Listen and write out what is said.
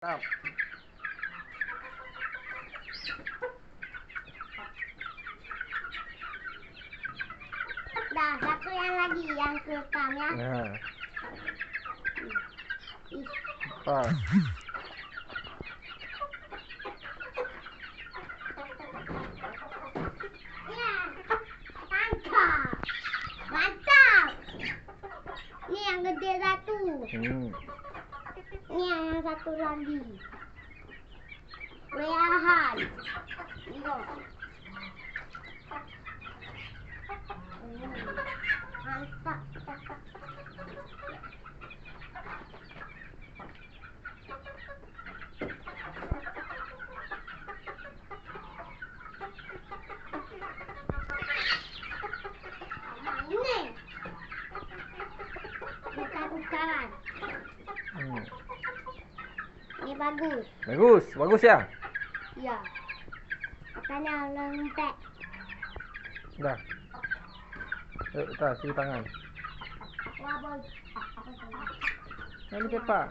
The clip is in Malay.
Stop. Dah, satu yang lagi yang kerekam ya. Nah. Ih, Pas. ya, mantap, mantap. Ini yang gede satu. Ini yang satu lagi. Reahan. Lihat. Mantap. Ini bukan-bukan. Ini bagus. Bagus ya. Iya. Makanya lembek. Dah. Yuk, tas, cuci tangan. Wah, bagus. Ini cepat.